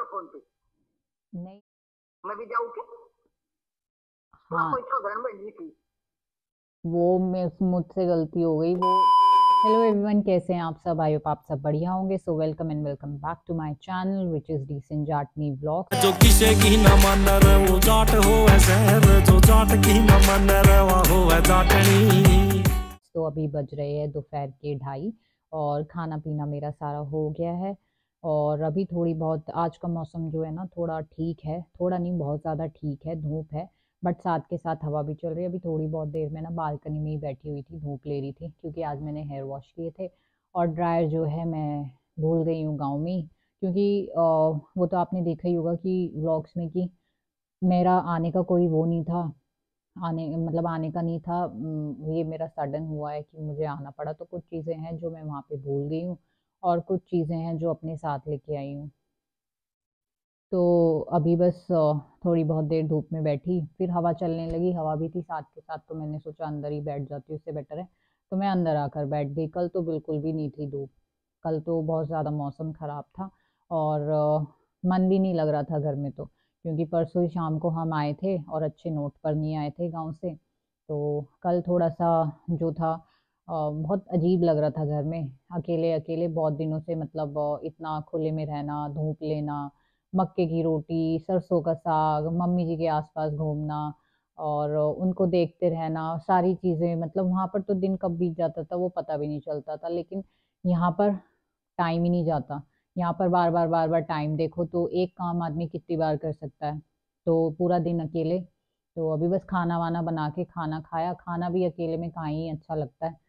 Phone पे। नहीं। मैं भी जाऊँ क्या? हाँ, कोई उदाहरण बनी थी। वो मैं मुझसे गलती हो गई वो। हेलो एवरीवन, कैसे हैं आप सब? आई होप आप सब बढ़िया होंगे। So welcome and welcome back to my channel which is decent Jatni vlogs. जो किसे की न मन रे वो जाट हो शहर, जो जाट की न मन रे वो हो जाटनी। तो अभी बज रहे हैं दोपहर के 2:30 और खाना पीना मेरा सारा हो गया है। और अभी थोड़ी बहुत आज का मौसम जो है ना थोड़ा ठीक है, थोड़ा नहीं बहुत ज़्यादा ठीक है, धूप है बट साथ के साथ हवा भी चल रही है। अभी थोड़ी बहुत देर में ना बालकनी में ही बैठी हुई थी, धूप ले रही थी क्योंकि आज मैंने हेयर वॉश किए थे। और ड्रायर जो है मैं भूल गई हूँ गाँव में ही, क्योंकि वो तो आपने देखा ही होगा कि व्लॉग्स में कि मेरा आने का कोई वो नहीं था। आने का नहीं था। ये मेरा सडन हुआ है कि मुझे आना पड़ा, तो कुछ चीज़ें हैं जो मैं वहाँ पे भूल गई हूँ और कुछ चीज़ें हैं जो अपने साथ लेके आई हूँ। तो अभी बस थोड़ी बहुत देर धूप में बैठी, फिर हवा चलने लगी, हवा भी थी साथ के साथ, तो मैंने सोचा अंदर ही बैठ जाती हूँ, उससे बेटर है। तो मैं अंदर आकर बैठ गई। कल तो बिल्कुल भी नहीं थी धूप, कल तो बहुत ज़्यादा मौसम ख़राब था और मन भी नहीं लग रहा था घर में, तो क्योंकि परसों ही शाम को हम आए थे और अच्छे नोट पर नहीं आए थे गांव से। तो कल थोड़ा सा जो था बहुत अजीब लग रहा था घर में, अकेले अकेले बहुत दिनों से, मतलब इतना खुले में रहना, धूप लेना, मक्के की रोटी, सरसों का साग, मम्मी जी के आसपास घूमना और उनको देखते रहना, सारी चीज़ें, मतलब वहाँ पर तो दिन कब बीत जाता था वो पता भी नहीं चलता था। लेकिन यहाँ पर टाइम ही नहीं जाता। यहाँ पर बार बार टाइम देखो तो एक काम आदमी कितनी बार कर सकता है, तो पूरा दिन अकेले। तो अभी बस खाना वाना बना के खाना खाया, खाना भी अकेले में कहाँ ही अच्छा लगता है।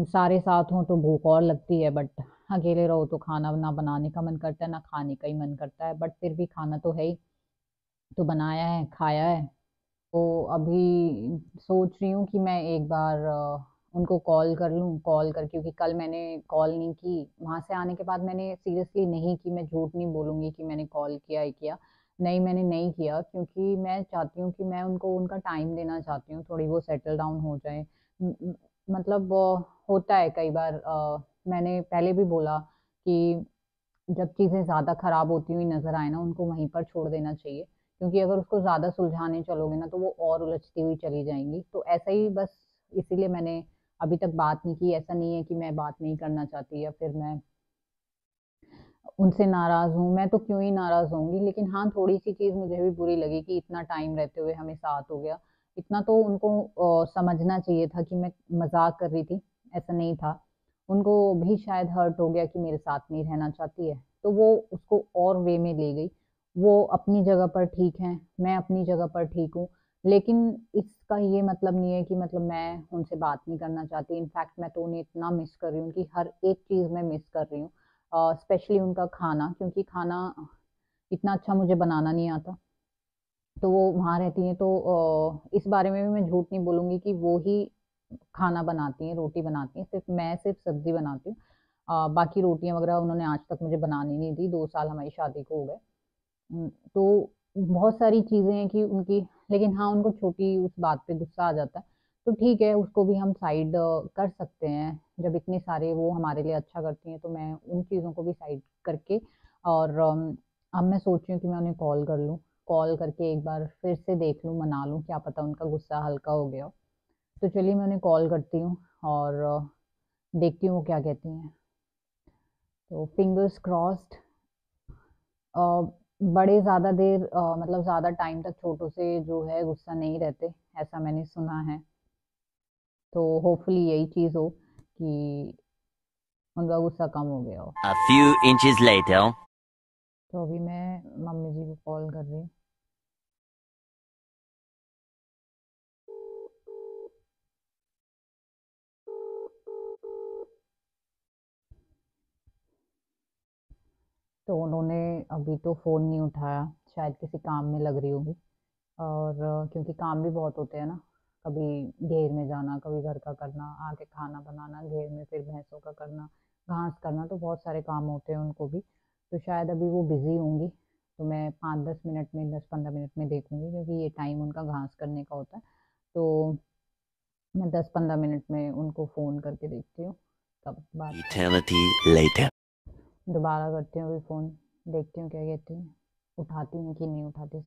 सारे साथ हों तो भूख और लगती है बट अकेले रहो तो खाना ना बनाने का मन करता है ना खाने का ही मन करता है, बट फिर भी खाना तो है ही, तो बनाया है खाया है। तो अभी सोच रही हूँ कि मैं एक बार उनको कॉल कर लूँ, कॉल कर, क्योंकि कल मैंने कॉल नहीं की। वहाँ से आने के बाद मैंने सीरियसली नहीं की, मैं झूठ नहीं बोलूँगी कि मैंने कॉल किया है किया। नहीं, मैंने नहीं किया क्योंकि मैं चाहती हूँ कि मैं उनको उनका टाइम देना चाहती हूँ, थोड़ी वो सेटल डाउन हो जाए। म- म- मतलब होता है कई बार, मैंने पहले भी बोला कि जब चीज़ें ज़्यादा ख़राब होती हुई नज़र आए ना उनको वहीं पर छोड़ देना चाहिए, क्योंकि अगर उसको ज़्यादा सुलझाने चलोगे ना तो वो और उलझती हुई चली जाएंगी। तो ऐसा ही बस, इसीलिए मैंने अभी तक बात नहीं की। ऐसा नहीं है कि मैं बात नहीं करना चाहती या फिर मैं उनसे नाराज़ हूँ, मैं तो क्यों ही नाराज़ होंगी। लेकिन हाँ, थोड़ी सी चीज़ मुझे भी बुरी लगी कि इतना टाइम रहते हुए हमें साथ हो गया। इतना तो उनको समझना चाहिए था कि मैं मजाक कर रही थी, ऐसा नहीं था। उनको भी शायद हर्ट हो गया कि मेरे साथ नहीं रहना चाहती है, तो वो उसको और वे में ले गई। वो अपनी जगह पर ठीक है, मैं अपनी जगह पर ठीक हूँ। लेकिन इसका ये मतलब नहीं है कि मतलब मैं उनसे बात नहीं करना चाहती। इनफैक्ट मैं तो उन्हें इतना मिस कर रही हूँ कि हर एक चीज़ में मिस कर रही हूँ। स्पेशली उनका खाना, क्योंकि खाना इतना अच्छा मुझे बनाना नहीं आता। तो वो वहाँ रहती हैं तो इस बारे में भी मैं झूठ नहीं बोलूँगी कि वो ही खाना बनाती हैं, रोटी बनाती हैं, सिर्फ मैं सिर्फ सब्जी बनाती हूँ। बाकी रोटियां वगैरह उन्होंने आज तक मुझे बनानी नहीं दी, 2 साल हमारी शादी को हो गए। तो बहुत सारी चीज़ें हैं कि उनकी, लेकिन हाँ उनको छोटी उस बात पे गुस्सा आ जाता है। तो ठीक है, उसको भी हम साइड कर सकते हैं। जब इतने सारे वो हमारे लिए अच्छा करती हैं तो मैं उन चीज़ों को भी साइड करके, और अब मैं सोच रही हूँ कि मैं उन्हें कॉल कर लूँ, कॉल करके एक बार फिर से देख लूँ, मना लूँ, क्या पता उनका गुस्सा हल्का हो गया हो। तो चलिए मैं उन्हें कॉल करती हूँ और देखती हूँ वो क्या कहती हैं। तो फिंगर्स क्रॉस्ड। बड़े ज़्यादा देर मतलब ज़्यादा टाइम तक छोटों से जो है गुस्सा नहीं रहते, ऐसा मैंने सुना है। तो होपफुली यही चीज़ हो कि उनका गुस्सा कम हो गया हो। A few inches later. तो अभी मैं मम्मी जी को कॉल कर रही हूँ। तो उन्होंने अभी तो फ़ोन नहीं उठाया, शायद किसी काम में लग रही होगी। और क्योंकि काम भी बहुत होते हैं ना, कभी घेर में जाना, कभी घर का करना, आके खाना बनाना, घेर में फिर भैंसों का करना, घास करना, तो बहुत सारे काम होते हैं उनको भी। तो शायद अभी वो बिज़ी होंगी। तो मैं 5-10 मिनट में, 10-15 मिनट में देखूंगी, क्योंकि ये टाइम उनका घास करने का होता है। तो मैं 10-15 मिनट में उनको फ़ोन करके देखती हूँ, तब बात करती Eternity later. हूँ, दोबारा करती हूँ अभी फ़ोन। देखती हूँ क्या कहती हूँ, उठाती हूँ कि नहीं उठाती।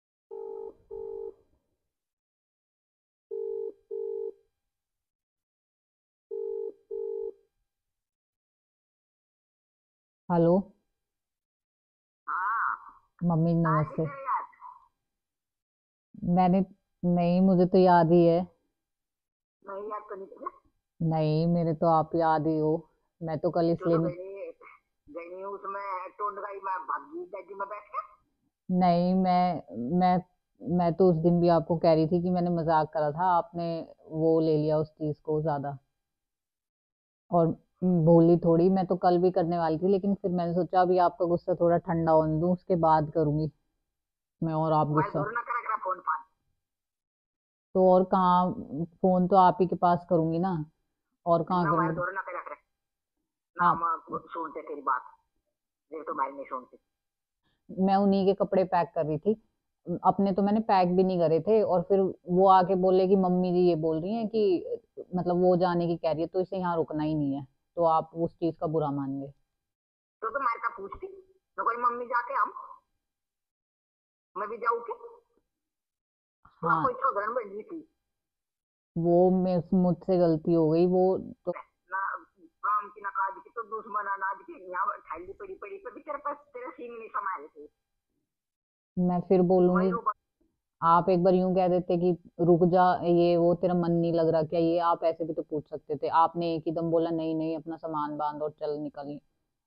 हेलो हाँ। मम्मी, आज नमस्ते। तेरे याद मैंने नहीं, मुझे तो याद ही है। नहीं, याद तो नहीं तुझे। नहीं, मेरे तो आप याद ही हो। मैं तो कल तू इसलिए तो गई उसमें टोंड गई, मैं भागी दादी में बैठ के। नहीं, मैं तो उस दिन भी आपको कह रही थी कि मैंने मजाक करा था, आपने वो ले लिया उस चीज को ज्यादा। और भूली थोड़ी, मैं तो कल भी करने वाली थी, लेकिन फिर मैंने सोचा अभी आपका गुस्सा थोड़ा ठंडा होने दूं, उसके बाद करूंगी मैं। और आप मोबाइल गुस्सा थोड़ा ना करा करा फोन फान। तो और कहाँ, फोन तो आप ही के पास करूंगी ना, और कहाँ ना मोबाइल करूंगी। थोड़ा ना करा करे। ना आप, हम सुनते तेरी बात। ये तो भाई नहीं सुनती। मैं उन्हीं के कपड़े पैक कर रही थी, अपने तो मैंने पैक भी नहीं करे थे, और फिर वो आके बोले कि मम्मी जी ये बोल रही हैं कि मतलब वो जाने की कह रही है, तो इसे यहाँ रुकना ही नहीं है, तो आप उस चीज का बुरा मान गए। तो मार का पूछती तो कोई मम्मी जाके हम मैं भी जाऊँ के। तो हाँ, कोई साधारण बनी थी वो मुझसे गलती हो गई वो तो। ना। काम की ना काज की, तो दुश्मन अनाज की यहाँ थैली पड़ी पड़ी पे भी तेरे पास तेरे सींग नहीं समाये थे। मैं फिर बोलूंगी। वही ऊपर। आप एक बार यूं कह देते कि रुक जा, ये वो तेरा मन नहीं लग रहा क्या, ये आप ऐसे भी तो पूछ सकते थे। आपने एक ही दम बोला नहीं नहीं, अपना सामान बांध और चल निकल,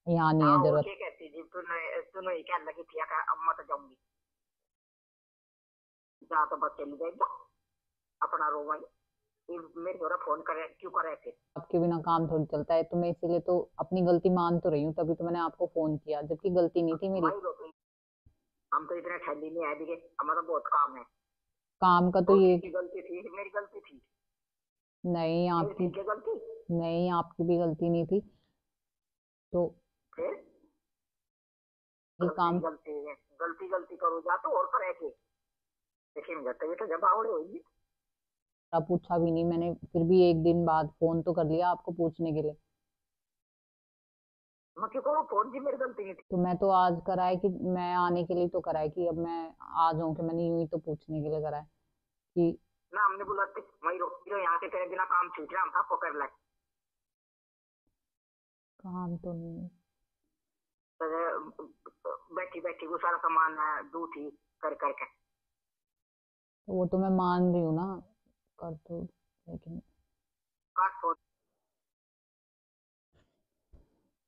यहाँ नहीं हाँ है वो जरूरत। क्या कहती जी, तूने तूने क्या लगी थी क्या, अब मैं तो जाऊंगी। जा तो बस चली जाएगा अपना रो वही। ये मेरे द्वारा फोन करे क्यों करे थे। आपके बिना काम थोड़ी चलता है, तो मैं इसीलिए तो अपनी गलती मान तो रही हूँ, तभी तो मैंने आपको फोन किया, जबकि गलती नहीं थी मेरी। वही रोटी। हम तो इतने ठंडी नहीं आए दिखे, हमारा बहुत काम है। काम का तो और ये, किसकी गलती थी, मेरी गलती थी। नहीं मेरी आपकी, थी क्या गलती। नहीं आपकी भी गलती नहीं थी, तो फिर ये गलती काम। गलती है, गलती गलती करो जा तो और करे थे। देखिए जाते हुए तो जब आवड़े होगी। पूछा भी नहीं मैंने, फिर भी एक दिन बाद फोन तो कर लिया आपको पूछने के लिए। मैं क्यों करूँ फोन जी, मेरी गलती नहीं थी। तो मैं तो आज करा है कि मैं आने के लिए तो करा है कि अब मैं आ जाऊं, कि मैंने यूं ही तो पूछने के लिए करा है कि ना हमने बुलाते वही रो यहाँ के तेरे बिना काम छूट रहा हम था पकड़ लाए। काम तो नहीं। बैठी बैठी वो सारा सामान दू थी कर करके। तो वो तो मैं मान रही हूँ ना, कर तो, लेकिन काट फोन।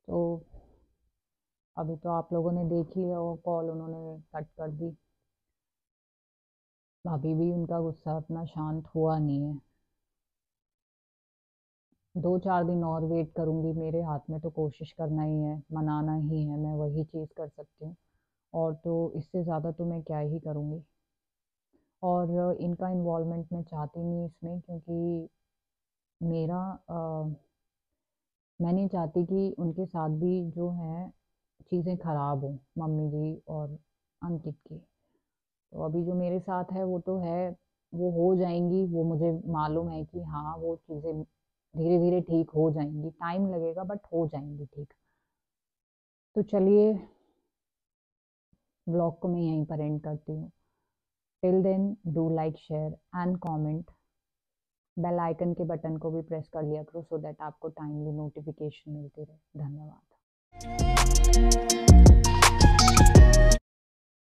तो अभी तो आप लोगों ने देख लिया वो कॉल, उन्होंने कट कर दी। अभी भी उनका गुस्सा अपना शांत हुआ नहीं है। 2-4 दिन और वेट करूंगी, मेरे हाथ में तो कोशिश करना ही है, मनाना ही है, मैं वही चीज़ कर सकती हूँ, और तो इससे ज़्यादा तो मैं क्या ही करूँगी। और इनका इन्वॉल्वमेंट मैं चाहती नहीं इसमें, क्योंकि मेरा मैं नहीं चाहती कि उनके साथ भी जो है चीज़ें खराब हों, मम्मी जी और अंकित की। तो अभी जो मेरे साथ है वो तो है, वो हो जाएंगी, वो मुझे मालूम है कि हाँ वो चीज़ें धीरे धीरे ठीक हो जाएंगी, टाइम लगेगा बट हो जाएंगी ठीक। तो चलिए, ब्लॉग को मैं यहीं पर एंड करती हूँ। Till then do like share and comment, bell icon के बटन को भी प्रेस कर लिया करो, सो दैट आपको टाइमली नोटिफिकेशन मिलती रहे। धन्यवाद।